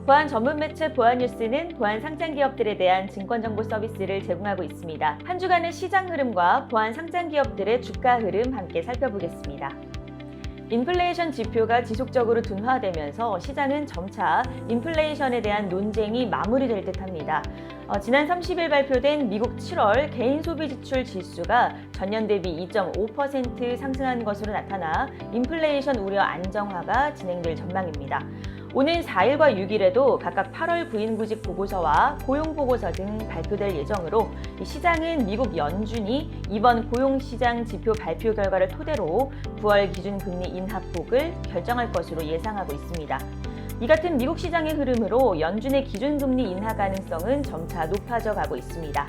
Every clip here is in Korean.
보안 전문 매체 보안뉴스는 보안 상장 기업들에 대한 증권 정보 서비스를 제공하고 있습니다. 한 주간의 시장 흐름과 보안 상장 기업들의 주가 흐름 함께 살펴보겠습니다. 인플레이션 지표가 지속적으로 둔화되면서 시장은 점차 인플레이션에 대한 논쟁이 마무리될 듯합니다. 지난 30일 발표된 미국 7월 개인 소비 지출 지수가 전년 대비 2.5% 상승한 것으로 나타나 인플레이션 우려 안정화가 진행될 전망입니다. 오는 4일과 6일에도 각각 8월 구인구직 보고서와 고용 보고서 등 발표될 예정으로 시장은 미국 연준이 이번 고용시장 지표 발표 결과를 토대로 9월 기준금리 인하폭을 결정할 것으로 예상하고 있습니다. 이 같은 미국 시장의 흐름으로 연준의 기준금리 인하 가능성은 점차 높아져 가고 있습니다.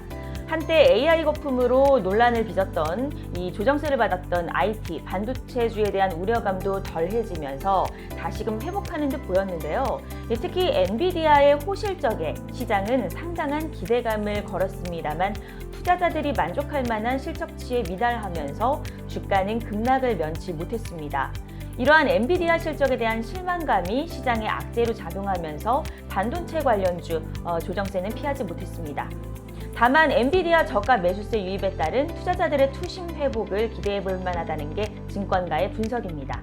한때 AI 거품으로 논란을 빚었던 이 조정세를 받았던 IT, 반도체주에 대한 우려감도 덜해지면서 다시금 회복하는 듯 보였는데요. 특히 엔비디아의 호실적에 시장은 상당한 기대감을 걸었습니다만 투자자들이 만족할 만한 실적치에 미달하면서 주가는 급락을 면치 못했습니다. 이러한 엔비디아 실적에 대한 실망감이 시장의 악재로 작용하면서 반도체 관련주 조정세는 피하지 못했습니다. 다만 엔비디아 저가 매수세 유입에 따른 투자자들의 투심 회복을 기대해 볼 만하다는 게 증권가의 분석입니다.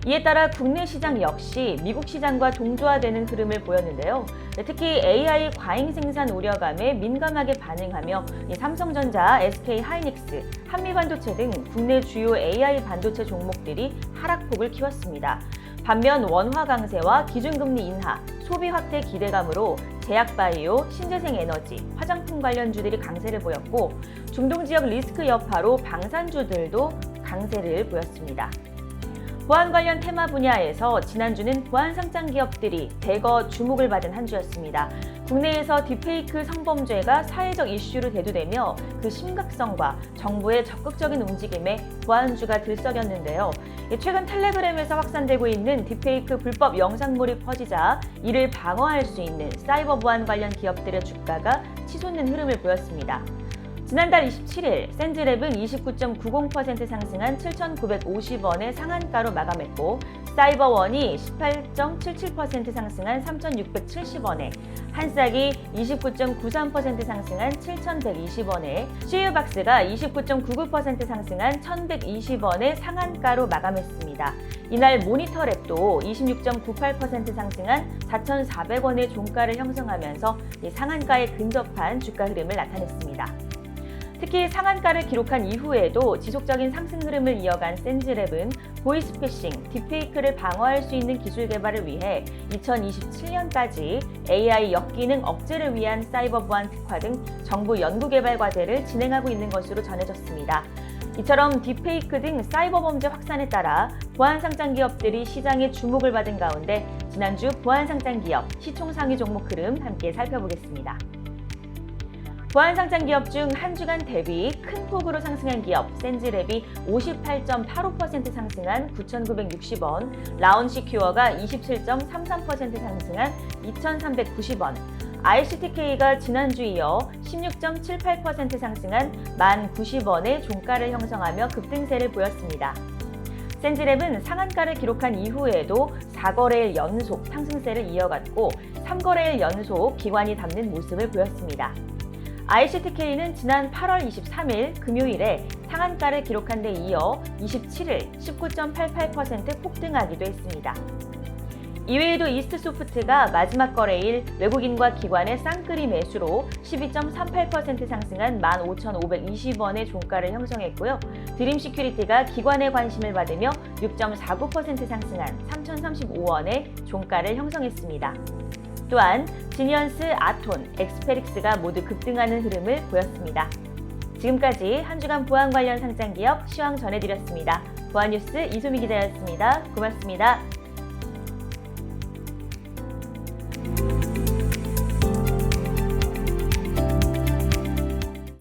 이에 따라 국내 시장 역시 미국 시장과 동조화되는 흐름을 보였는데요. 특히 AI 과잉 생산 우려감에 민감하게 반응하며 삼성전자, SK하이닉스, 한미반도체 등 국내 주요 AI 반도체 종목들이 하락폭을 키웠습니다. 반면 원화 강세와 기준금리 인하, 소비 확대 기대감으로 제약바이오, 신재생에너지, 화장품 관련주들이 강세를 보였고 중동 지역 리스크 여파로 방산주들도 강세를 보였습니다. 보안 관련 테마 분야에서 지난주는 보안 상장 기업들이 대거 주목을 받은 한 주였습니다. 국내에서 딥페이크 성범죄가 사회적 이슈로 대두되며 그 심각성과 정부의 적극적인 움직임에 보안주가 들썩였는데요. 최근 텔레그램에서 확산되고 있는 딥페이크 불법 영상물이 퍼지자 이를 방어할 수 있는 사이버 보안 관련 기업들의 주가가 치솟는 흐름을 보였습니다. 지난달 27일 센즈랩은 29.90% 상승한 7,950원의 상한가로 마감했고 사이버원이 18.77% 상승한 3,670원에 한싹이 29.93% 상승한 7,120원에 CU박스가 29.99% 상승한 1,120원의 상한가로 마감했습니다. 이날 모니터랩도 26.98% 상승한 4,400원의 종가를 형성하면서 상한가에 근접한 주가 흐름을 나타냈습니다. 특히 상한가를 기록한 이후에도 지속적인 상승 흐름을 이어간 센즈랩은 보이스피싱, 딥페이크를 방어할 수 있는 기술 개발을 위해 2027년까지 AI 역기능 억제를 위한 사이버 보안 특화 등 정부 연구개발 과제를 진행하고 있는 것으로 전해졌습니다. 이처럼 딥페이크 등 사이버 범죄 확산에 따라 보안 상장 기업들이 시장의 주목을 받은 가운데 지난주 보안 상장 기업 시총 상위 종목 흐름 함께 살펴보겠습니다. 보안 상장 기업 중 한 주간 대비 큰 폭으로 상승한 기업 센즈랩이 58.85% 상승한 9,960원, 라운시큐어가 27.33% 상승한 2,390원, ICTK가 지난주 이어 16.78% 상승한 1,090원의 종가를 형성하며 급등세를 보였습니다. 센즈랩은 상한가를 기록한 이후에도 4거래일 연속 상승세를 이어갔고 3거래일 연속 기관이 담는 모습을 보였습니다. ICTK는 지난 8월 23일 금요일에 상한가를 기록한 데 이어 27일 19.88% 폭등하기도 했습니다. 이외에도 이스트소프트가 마지막 거래일 외국인과 기관의 쌍끌이 매수로 12.38% 상승한 15,520원의 종가를 형성했고요. 드림시큐리티가 기관의 관심을 받으며 6.49% 상승한 3,035원의 종가를 형성했습니다. 또한 지니언스, 아톤, 엑스페릭스가 모두 급등하는 흐름을 보였습니다. 지금까지 한 주간 보안 관련 상장 기업 시황 전해드렸습니다. 보안뉴스 이소미 기자였습니다. 고맙습니다.